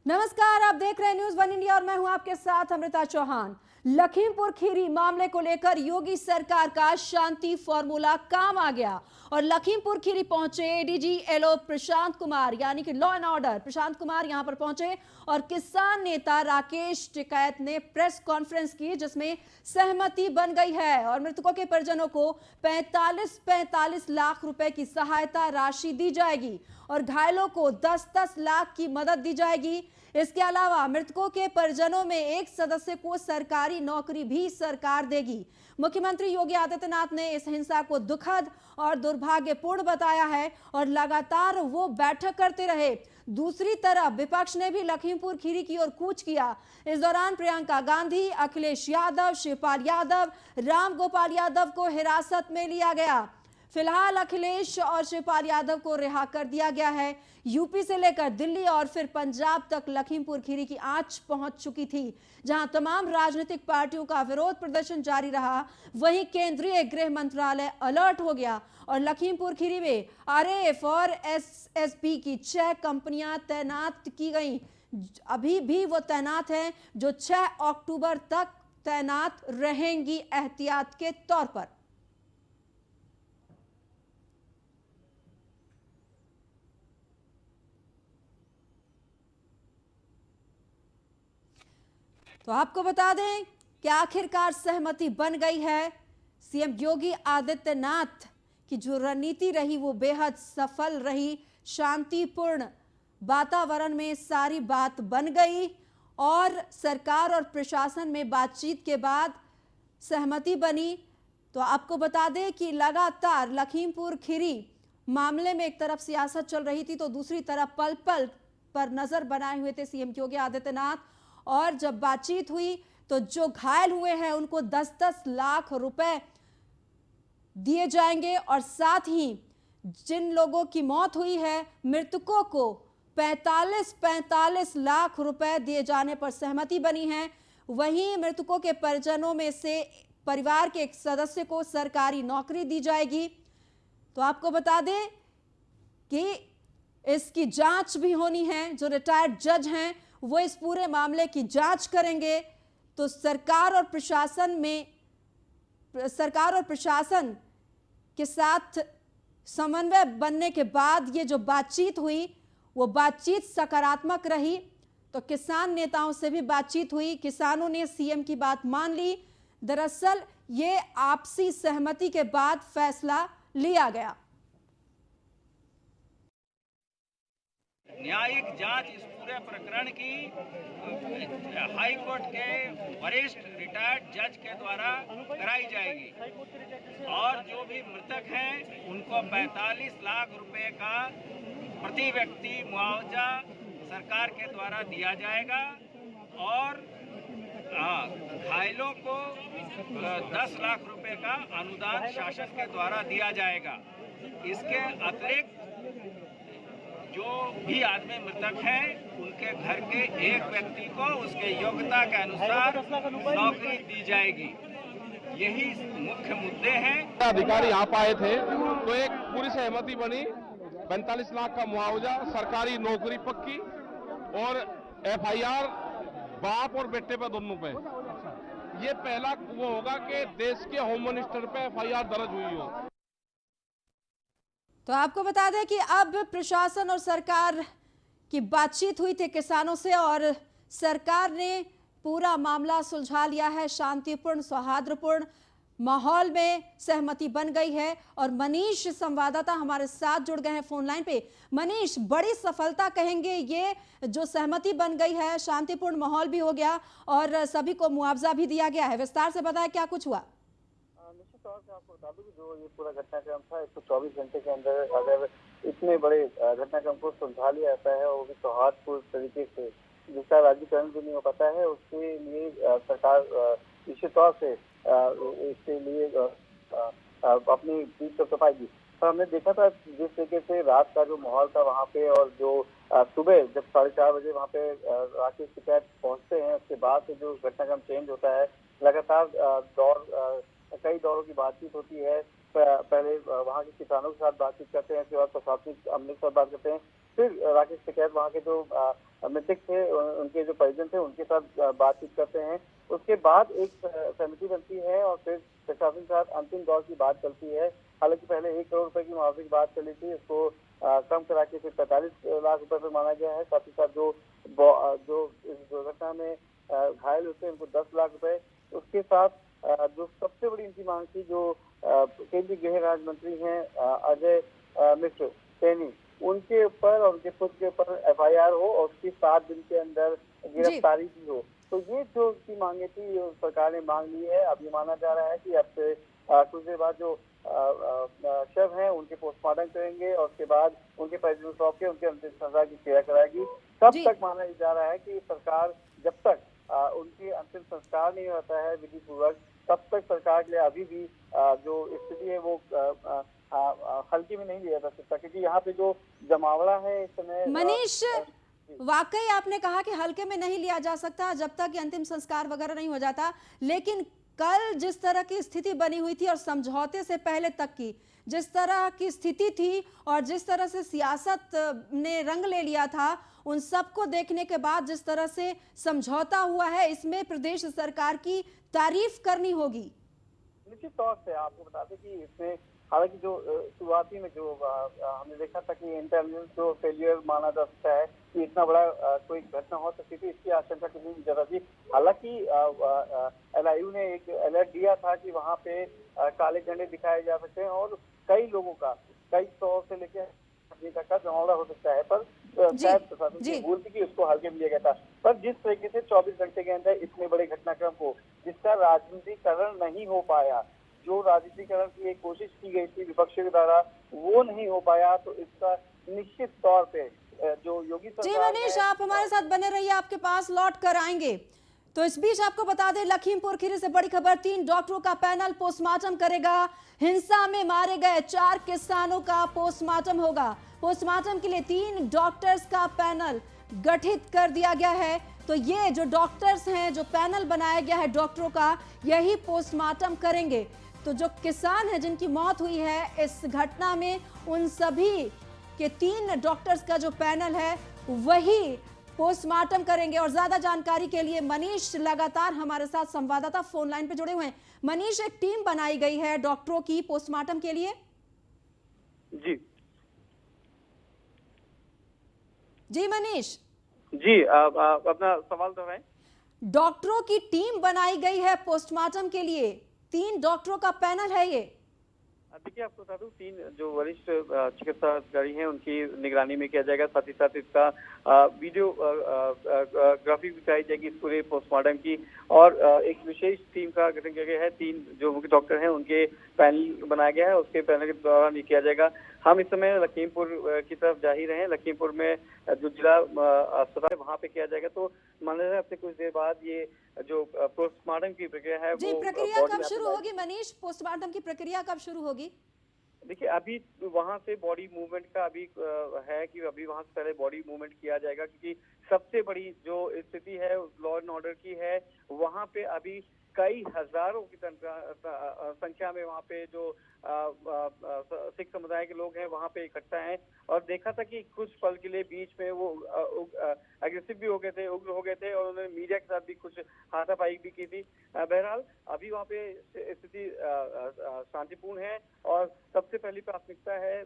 नमस्कार, आप देख रहे हैं न्यूज़ वन इंडिया और मैं हूं आपके साथ अमृता चौहान। लखीमपुर खीरी मामले को लेकर योगी सरकार का शांति फॉर्मूला काम आ गया और लखीमपुर खीरी पहुंचे एडीजी एलओ प्रशांत कुमार यानी कि law and order Prashant Kumar यहां पर पहुंचे और किसान नेता राकेश टिकैत ने प्रेस कॉन्फ्रेंस की जिसमें सहमति बन गई है और मृतकों के परिजनों को 45 लाख रुपए की सहायता राशि दी जाएगी और घायलों को 10-10 लाख की मदद दी जाएगी। इसके अलावा मृतकों के परिजनों में एक सदस्य को सरकारी नौकरी भी सरकार देगी। मुख्यमंत्री योगी आदित्यनाथ ने इस हिंसा को दुखद और दुर्भाग्यपूर्ण बताया है और लगातार वो बैठक करते रहे। दूसरी तरफ विपक्ष ने भी लखीमपुर खीरी की ओर कूच किया। इस दौरान प्रियंका गांधी, अखिलेश यादव, शिवपाल यादव, राम गोपाल यादव को हिरासत में लिया गया। फिलहाल अखिलेश और शिवपाल यादव को रिहा कर दिया गया है। यूपी से लेकर दिल्ली और फिर पंजाब तक लखीमपुर खीरी की आंच पहुंच चुकी थी, जहां तमाम राजनीतिक पार्टियों का विरोध प्रदर्शन जारी रहा। वहीं केंद्रीय गृह मंत्रालय अलर्ट हो गया और लखीमपुर खीरी में आरएएफ और एसएसबी की 6 कंपनियां तैनात की गई। अभी भी वो तैनात हैं जो 6 अक्टूबर तक तैनात रहेंगी एहतियात के तौर पर। तो आपको बता दें कि आखिरकार सहमति बन गई है। सीएम योगी आदित्यनाथ की जो रणनीति रही वो बेहद सफल रही। शांतिपूर्ण वातावरण में सारी बात बन गई और सरकार और प्रशासन में बातचीत के बाद सहमति बनी। तो आपको बता दें कि लगातार लखीमपुर खीरी मामले में एक तरफ सियासत चल रही थी तो दूसरी तरफ पल पल पर नजर बनाए हुए थे सीएम योगी आदित्यनाथ। और जब बातचीत हुई तो जो घायल हुए हैं उनको 10-10 लाख रुपए दिए जाएंगे और साथ ही जिन लोगों की मौत हुई है मृतकों को 45 लाख रुपए दिए जाने पर सहमति बनी है। वहीं मृतकों के परिजनों में से परिवार के एक सदस्य को सरकारी नौकरी दी जाएगी। तो आपको बता दें कि इसकी जांच भी होनी है। जो रिटायर्ड जज हैं वो इस पूरे मामले की जांच करेंगे। तो सरकार और प्रशासन के साथ समन्वय बनने के बाद ये जो बातचीत हुई वो बातचीत सकारात्मक रही। तो किसान नेताओं से भी बातचीत हुई, किसानों ने सीएम की बात मान ली। दरअसल ये आपसी सहमति के बाद फैसला लिया गया। न्यायिक जांच इस पूरे प्रकरण की हाई कोर्ट के वरिष्ठ रिटायर्ड जज के द्वारा कराई जाएगी और जो भी मृतक हैं उनको 45 लाख रुपए का प्रति व्यक्ति मुआवजा सरकार के द्वारा दिया जाएगा और घायलों को 10 लाख रुपए का अनुदान शासन के द्वारा दिया जाएगा। इसके अतिरिक्त जो भी आदमी मृतक हैं उनके घर के एक व्यक्ति को उसके योग्यता के अनुसार नौकरी दी जाएगी। यही मुख्य मुद्दे हैं। अधिकारी यहाँ आए थे तो एक पूरी सहमति बनी। 45 लाख का मुआवजा, सरकारी नौकरी पक्की और एफआईआर बाप और बेटे पे दोनों पे। ये पहला वो होगा कि देश के होम मिनिस्टर पे एफआईआर दर्ज हुई हो। तो आपको बता दें कि अब प्रशासन और सरकार की बातचीत हुई थी किसानों से और सरकार ने पूरा मामला सुलझा लिया है। शांतिपूर्ण सौहार्दपूर्ण माहौल में सहमति बन गई है और मनीष संवाददाता हमारे साथ जुड़ गए हैं फोन लाइन पे। मनीष, बड़ी सफलता कहेंगे ये जो सहमति बन गई है, शांतिपूर्ण माहौल भी हो गया और सभी को मुआवजा भी दिया गया है। विस्तार से बताएं क्या कुछ हुआ। निश्चित तौर से आपको बता दूं कि जो ये पूरा घटनाक्रम था 124 घंटे के अंदर अगर इतने बड़े घटनाक्रम को सुलझा लिया जाता है और भी सौहार्दपूर्ण तरीके से जिसका राज्यकरण भी नहीं हो पाता है उसके लिए सरकार निश्चित तौर से इसके लिए अपनी जीत तो पाएगी। तो हमने देखा था जिस तरीके से रात का जो माहौल था वहाँ पे और जो सुबह जब 4:30 बजे वहाँ पे राकेश टिकैत पहुँचते हैं उसके बाद से जो घटनाक्रम चेंज होता है। लगातार कई दौरों की बातचीत होती है। पहले वहाँ के किसानों के साथ बातचीत करते हैं, उसके बाद प्रशासनिक अमले के साथ बात करते हैं। फिर राकेश टिकैत वहाँ के जो मृतक थे उनके जो परिजन थे उनके साथ बातचीत करते हैं। उसके बाद एक समिति बनती है और फिर प्रशासन के साथ अंतिम दौर की बात चलती है। हालांकि पहले 1 करोड़ रुपए की मुआवजे की बात चली थी, उसको कम करा के फिर 45 लाख रुपए पर माना गया है। साथ ही साथ जो इस दुर्घटना में घायल होते हैं उनको 10 लाख रुपए। उसके साथ जो सबसे बड़ी इनकी मांग थी, जो केंद्रीय गृह राज्य मंत्री हैं अजय मिश्र सैनी, उनके ऊपर और उनके खुद के ऊपर FIR हो और उसकी 7 दिन के अंदर गिरफ्तारी की हो। तो ये जो उसकी मांगे थी सरकार ने मांग ली है। अब ये माना जा रहा है कि अब से कुछ देर बाद जो शव हैं उनके पोस्टमार्टम करेंगे और उसके बाद उनके परिजनों को सौंप के उनके अंतिम संस्कार की क्रिया कराएगी। तब तक माना जा रहा है कि सरकार जब तक उनके अंतिम संस्कार नहीं होता है विधि पूर्वक, तब तक सरकार के लिए अभी भी जो स्थिति है वो हल्के में नहीं लिया जा सकता, क्योंकि यहाँ पे जो जमावड़ा है इस समय। मनीष, वाकई आपने कहा कि हल्के में नहीं लिया जा सकता जब तक कि अंतिम संस्कार वगैरह नहीं हो जाता, लेकिन कल जिस तरह की स्थिति बनी हुई थी और समझौते से पहले तक की जिस तरह की स्थिति थी और जिस तरह से सियासत ने रंग ले लिया था, उन सबको देखने के बाद जिस तरह से समझौता हुआ है, इसमें प्रदेश सरकार की तारीफ करनी होगी। निश्चित तौर से आपको बता दें कि इसमें हालांकि जो शुरुआती में जो हमने देखा था कि इंटेलिजेंस जो फेलियर माना जा सकता है कि इतना बड़ा कोई घटना हो सकती थी, इसकी आशंका कितनी ज्यादा थी। हालांकि LIU ने एक अलर्ट दिया था कि वहां पे काले झंडे दिखाए जा सकते हैं और कई लोगों का, कई 100 से लेकर तक का जमावड़ा हो सकता है, पर शायद प्रशासन की भूल थी कि उसको हल्के में लिया गया था। पर जिस तरीके से 24 घंटे के अंदर इतने बड़े घटनाक्रम को, जिसका राजनीतिकरण नहीं हो पाया, जो राजनीतिकरण की एक कोशिश की गई थी विपक्ष के द्वारा, वो नहीं हो पाया, तो इसका निश्चित तौर पे जो योगी सरकार। जी मनीष, आप हमारे साथ बने रहिए, आपके पास लौट कर आएंगे। तो इस बीच आपको बता दें, लखीमपुर खीरी से बड़ी खबर, 3 डॉक्टरों का पैनल पोस्टमार्टम करेगा। हिंसा में मारे गए 4 किसानों का पोस्टमार्टम होगा। पोस्टमार्टम के लिए 3 डॉक्टर्स का पैनल गठित कर दिया गया है। तो ये जो डॉक्टर्स हैं, जो पैनल बनाया गया है डॉक्टरों का, यही पोस्टमार्टम करेंगे। तो जो किसान हैं जिनकी मौत हुई है इस घटना में, उन सभी के 3 डॉक्टर्स का जो पैनल है वही पोस्टमार्टम करेंगे। और ज्यादा जानकारी के लिए मनीष लगातार हमारे साथ संवाददाता फोन लाइन पे जुड़े हुए हैं। मनीष, एक टीम बनाई गई है डॉक्टरों की पोस्टमार्टम के लिए। जी मनीष। जी, अपना सवाल दोहराएं। डॉक्टरों की टीम बनाई गई है पोस्टमार्टम के लिए, 3 डॉक्टरों का पैनल है ये। देखिए, आपको बता दूं 3 जो वरिष्ठ चिकित्सा अधिकारी हैं उनकी निगरानी में किया जाएगा। साथ ही साथ इसका वीडियो ग्राफी भी कराई जाएगी इस पूरे पोस्टमार्टम की, और एक विशेष टीम का गठन किया गया है। 3 जो मुख्य डॉक्टर हैं उनके पैनल बनाया गया है, उसके पैनल के दौरान ये किया जाएगा। हम इस समय लखीमपुर की तरफ जा ही रहे हैं। लखीमपुर में जो जिला अस्पताल है वहाँ पे किया जाएगा। तो मान लीजिए अब से कुछ देर बाद ये जो पोस्टमार्टम की प्रक्रिया है जी, वो प्रक्रिया कब शुरू होगी मनीष? पोस्टमार्टम की प्रक्रिया कब शुरू होगी? देखिए, अभी वहां से बॉडी मूवमेंट का अभी है कि अभी वहां से पहले बॉडी मूवमेंट किया जाएगा, क्योंकि सबसे बड़ी जो स्थिति है लॉ एंड ऑर्डर की है। वहां पे अभी कई हजारों की संख्या में वहाँ पे जो सिख समुदाय के लोग हैं वहाँ पे इकट्ठा हैं, और देखा था कि कुछ पल के लिए बीच में वो एग्रेसिव भी हो गए थे, उग्र हो गए थे, और उन्होंने मीडिया के साथ भी कुछ हाथापाई भी की थी। बहरहाल अभी वहाँ पे स्थिति शांतिपूर्ण है, और सबसे पहली प्राथमिकता है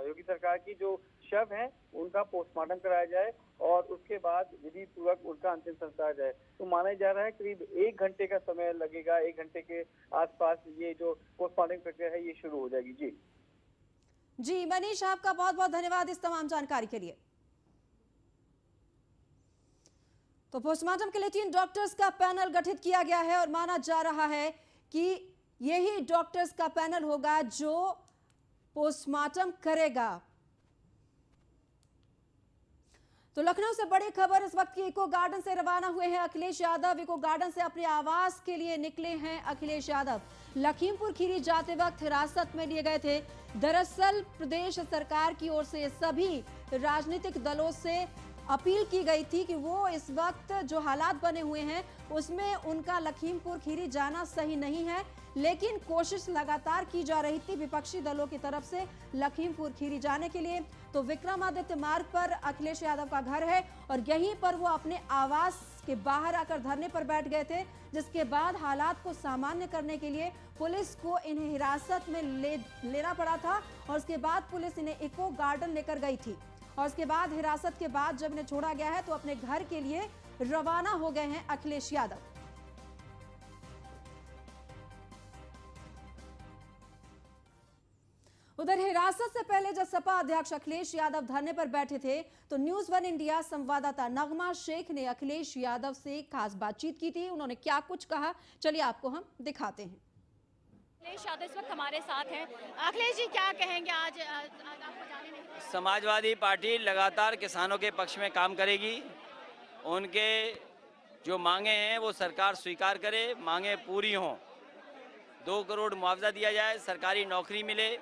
योगी सरकार की, जो शव हैं उनका पोस्टमार्टम कराया जाए और उसके बाद विधि पूर्वक उनका अंतिम संस्कार जाए। तो माना जा रहा है करीब 1 घंटे का समय लगेगा, 1 घंटे के आसपास ये जो पोस्टमार्टम प्रक्रिया है ये शुरू हो जाएगी। जी मनीष, आपका बहुत बहुत धन्यवाद इस तमाम जानकारी के लिए। तो पोस्टमार्टम के लिए 3 डॉक्टर्स का पैनल गठित किया गया है और माना जा रहा है कि यही डॉक्टर्स का पैनल होगा जो पोस्टमार्टम करेगा। तो लखनऊ से बड़ी खबर इस वक्त की इको गार्डन से रवाना हुए हैं अखिलेश यादव। इको गार्डन से अपने आवास के लिए निकले हैं अखिलेश यादव। लखीमपुर खीरी जाते वक्त हिरासत में लिए गए थे। दरअसल प्रदेश सरकार की ओर से सभी राजनीतिक दलों से अपील की गई थी कि वो इस वक्त जो हालात बने हुए हैं उसमें उनका लखीमपुर खीरी जाना सही नहीं है, लेकिन कोशिश लगातार की जा रही थी विपक्षी दलों की तरफ से लखीमपुर खीरी जाने के लिए। तो विक्रमादित्य मार्ग पर अखिलेश यादव का घर है और यहीं पर वो अपने आवास के बाहर आकर धरने पर बैठ गए थे, जिसके बाद हालात को सामान्य करने के लिए पुलिस को इन्हें हिरासत में लेना पड़ा था और उसके बाद पुलिस इन्हें इको गार्डन लेकर गई थी और उसके बाद हिरासत के बाद जब इन्हें छोड़ा गया है तो अपने घर के लिए रवाना हो गए हैं अखिलेश यादव। उधर हिरासत से पहले जब सपा अध्यक्ष अखिलेश यादव धरने पर बैठे थे तो न्यूज़ 1 इंडिया संवाददाता नगमा शेख ने अखिलेश यादव से खास बातचीत की थी। उन्होंने क्या कुछ कहा, चलिए आपको हम दिखाते हैं। अखिलेश यादव इस वक्त हमारे साथ हैं। अखिलेश जी, क्या कहेंगे? आज आपको जाने नहीं। समाजवादी पार्टी लगातार किसानों के पक्ष में काम करेगी। उनके जो मांगे हैं वो सरकार स्वीकार करे, मांगे पूरी हों। 2 करोड़ मुआवजा दिया जाए, सरकारी नौकरी मिले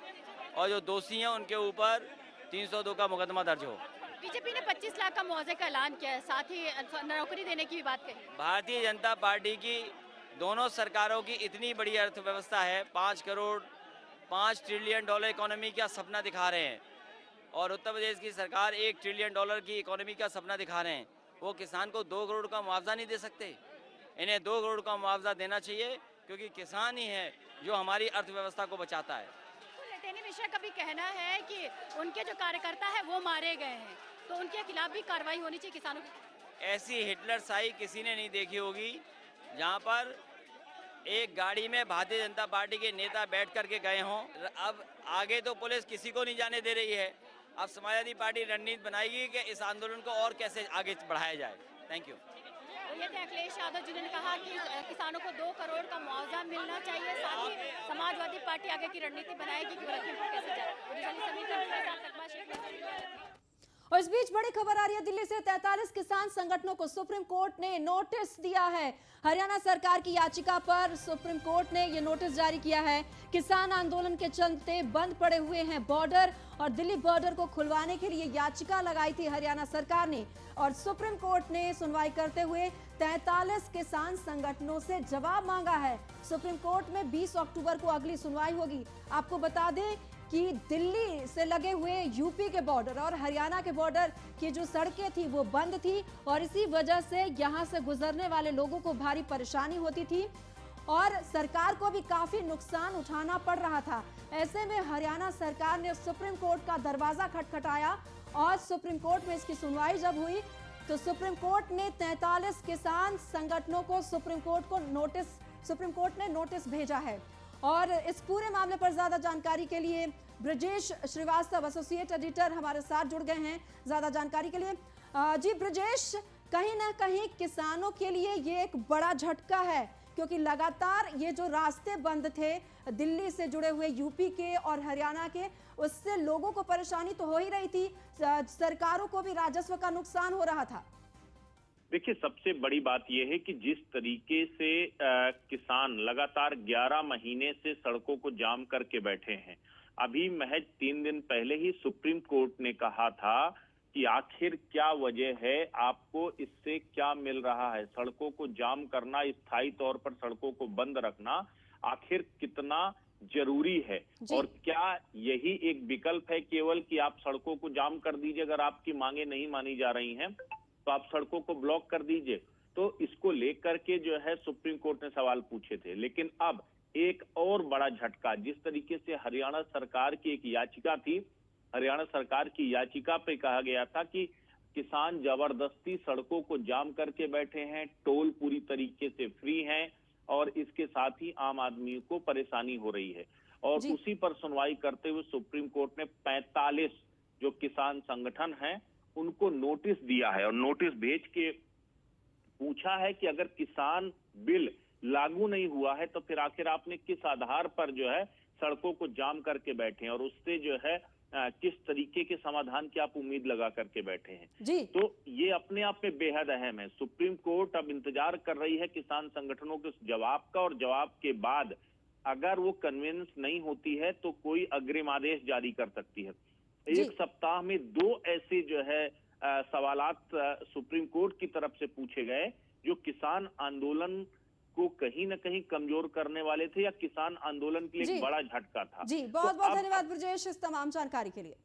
और जो दोषी हैं उनके ऊपर 302 का मुकदमा दर्ज हो। बीजेपी ने 25 लाख का मुआवजे का ऐलान किया है, साथ ही नौकरी देने की भी बात कही। भारतीय जनता पार्टी की दोनों सरकारों की इतनी बड़ी अर्थव्यवस्था है, 5 ट्रिलियन डॉलर इकोनॉमी का सपना दिखा रहे हैं और उत्तर प्रदेश की सरकार 1 ट्रिलियन डॉलर की इकोनॉमी का सपना दिखा रहे हैं। वो किसान को 2 करोड़ का मुआवजा नहीं दे सकते। इन्हें 2 करोड़ का मुआवजा देना चाहिए, क्योंकि किसान ही है जो हमारी अर्थव्यवस्था को बचाता है। लटेनी मिश्रा का भी कहना है कि उनके जो कार्यकर्ता है वो मारे गए हैं, तो उनके खिलाफ भी कार्रवाई होनी चाहिए किसानों की। ऐसी हिटलर शाही किसी ने नहीं देखी होगी, जहां पर एक गाड़ी में भारतीय जनता पार्टी के नेता बैठ करके गए हों। अब आगे तो पुलिस किसी को नहीं जाने दे रही है। अब समाजवादी पार्टी रणनीति बनाएगी कि इस आंदोलन को और कैसे आगे बढ़ाया जाए। Thank you. ये थे अखिलेश यादव, जिन्होंने कहा कि किसानों को 2 करोड़ का मुआवजा मिलना चाहिए, साथ ही समाजवादी पार्टी आगे की रणनीति बनाएगी कि लखीमपुर कैसे जाए। और इस बीच बड़ी खबर आ रही है दिल्ली से। 43 किसान संगठनों को सुप्रीम कोर्ट ने नोटिस दिया है। हरियाणा सरकार की याचिका पर सुप्रीम कोर्ट ने यह नोटिस जारी किया है। किसान आंदोलन के चलते बंद पड़े हुए हैं बॉर्डर और दिल्ली बॉर्डर को खुलवाने के लिए याचिका लगाई थी हरियाणा सरकार ने और सुप्रीम कोर्ट ने सुनवाई करते हुए 43 किसान संगठनों से जवाब मांगा है। सुप्रीम कोर्ट में 20 अक्टूबर को अगली सुनवाई होगी। आपको बता दें कि दिल्ली से लगे हुए यूपी के बॉर्डर और हरियाणा के बॉर्डर की जो सड़कें थी वो बंद थी और इसी वजह से यहां से गुजरने वाले लोगों को भारी परेशानी होती थी और सरकार को भी काफी नुकसान उठाना पड़ रहा था। ऐसे में हरियाणा सरकार ने सुप्रीम कोर्ट का दरवाजा खटखटाया और सुप्रीम कोर्ट में इसकी सुनवाई जब हुई तो सुप्रीम कोर्ट ने 43 किसान संगठनों को सुप्रीम कोर्ट ने नोटिस भेजा है। और इस पूरे मामले पर ज्यादा जानकारी के लिए ब्रजेश श्रीवास्तव एसोसिएट एडिटर हमारे साथ जुड़ गए हैं ज्यादा जानकारी के लिए। जी ब्रजेश, कहीं ना कहीं किसानों के लिए ये एक बड़ा झटका है, क्योंकि लगातार ये जो रास्ते बंद थे दिल्ली से जुड़े हुए यूपी के और हरियाणा के, उससे लोगों को परेशानी तो हो ही रही थी, सरकारों को भी राजस्व का नुकसान हो रहा था। देखिए, सबसे बड़ी बात यह है कि जिस तरीके से किसान लगातार 11 महीने से सड़कों को जाम करके बैठे हैं। अभी महज 3 दिन पहले ही सुप्रीम कोर्ट ने कहा था कि आखिर क्या वजह है, आपको इससे क्या मिल रहा है, सड़कों को जाम करना, स्थायी तौर पर सड़कों को बंद रखना आखिर कितना जरूरी है और क्या यही एक विकल्प है केवल कि आप सड़कों को जाम कर दीजिए, अगर आपकी मांगे नहीं मानी जा रही हैं तो आप सड़कों को ब्लॉक कर दीजिए। तो इसको लेकर के जो है सुप्रीम कोर्ट ने सवाल पूछे थे। लेकिन अब एक और बड़ा झटका, जिस तरीके से हरियाणा सरकार की एक याचिका थी, हरियाणा सरकार की याचिका पे कहा गया था कि किसान जबरदस्ती सड़कों को जाम करके बैठे हैं, टोल पूरी तरीके से फ्री हैं और इसके साथ ही आम आदमी को परेशानी हो रही है। और उसी पर सुनवाई करते हुए सुप्रीम कोर्ट ने 45 जो किसान संगठन हैं उनको नोटिस दिया है और नोटिस भेज के पूछा है कि अगर किसान बिल लागू नहीं हुआ है तो फिर आखिर आपने किस आधार पर जो है सड़कों को जाम करके बैठे हैं और उससे जो है किस तरीके के समाधान की आप उम्मीद लगा करके बैठे हैं। तो ये अपने आप में बेहद अहम है। सुप्रीम कोर्ट अब इंतजार कर रही है किसान संगठनों के जवाब का और जवाब के बाद अगर वो कन्विंस नहीं होती है तो कोई अग्रिम आदेश जारी कर सकती है। एक सप्ताह में 2 ऐसे जो है सवालात सुप्रीम कोर्ट की तरफ से पूछे गए जो किसान आंदोलन को कहीं न कहीं कमजोर करने वाले थे या किसान आंदोलन के लिए जी। एक बड़ा झटका था। जी, तो बहुत बहुत अब धन्यवाद ब्रजेश इस तमाम जानकारी के लिए।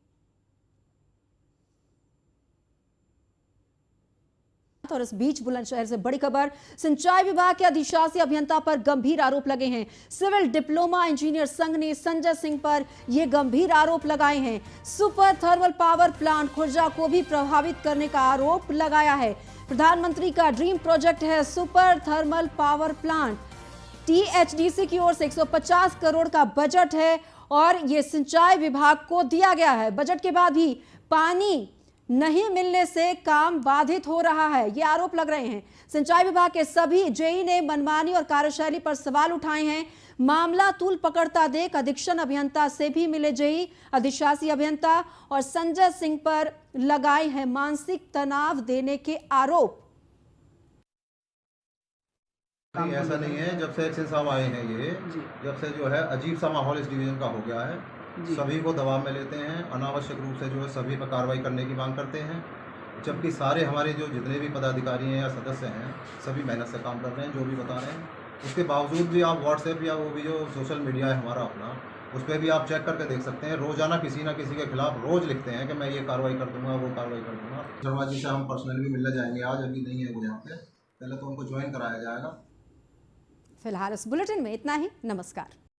और इस बीच बुलंदशहर से बड़ी खबर, सिंचाई विभाग के अधिशासी अभियंता पर गंभीर आरोप लगे हैं। सिविल डिप्लोमा इंजीनियर संघ ने संजय सिंह पर यह गंभीर आरोप लगाए हैं। Super thermal power plant Khurja को भी प्रभावित करने का आरोप लगाया है। प्रधानमंत्री का ड्रीम प्रोजेक्ट है super thermal power plant. THDC की ओर से 150 करोड़ का बजट है और ये सिंचाई विभाग को दिया गया है। बजट के बाद भी पानी नहीं मिलने से काम बाधित हो रहा है, ये आरोप लग रहे हैं। सिंचाई विभाग के सभी जेई ने मनमानी और कार्यशैली पर सवाल उठाए हैं। मामला तूल पकड़ता देख अधीक्षण अभियंता से भी मिले जेई। अधिशासी अभियंता और संजय सिंह पर लगाए हैं मानसिक तनाव देने के आरोप। नहीं, ऐसा नहीं है। जब से एक्शन साहब आए हैं ये, जब से जो है अजीब सा माहौल इस डिवीजन का हो गया है। सभी को दबाव में लेते हैं, अनावश्यक रूप से जो है सभी पर कार्रवाई करने की मांग करते हैं, जबकि सारे हमारे जो जितने भी पदाधिकारी हैं या सदस्य हैं सभी मेहनत से काम कर रहे हैं, जो भी बता रहे हैं। उसके बावजूद भी आप व्हाट्सएप या वो भी जो सोशल मीडिया है हमारा अपना, उस पर भी आप चेक करके देख सकते हैं। रोजाना किसी ना किसी के खिलाफ रोज लिखते हैं कि मैं ये कार्रवाई कर दूंगा, वो कार्रवाई कर दूंगा। शर्मा जी से हम पर्सनली भी मिलने जाएंगे आज, अभी नहीं है वो यहाँ पे, पहले तो उनको ज्वाइन कराया जाएगा। फिलहाल इस बुलेटिन में इतना ही। नमस्कार।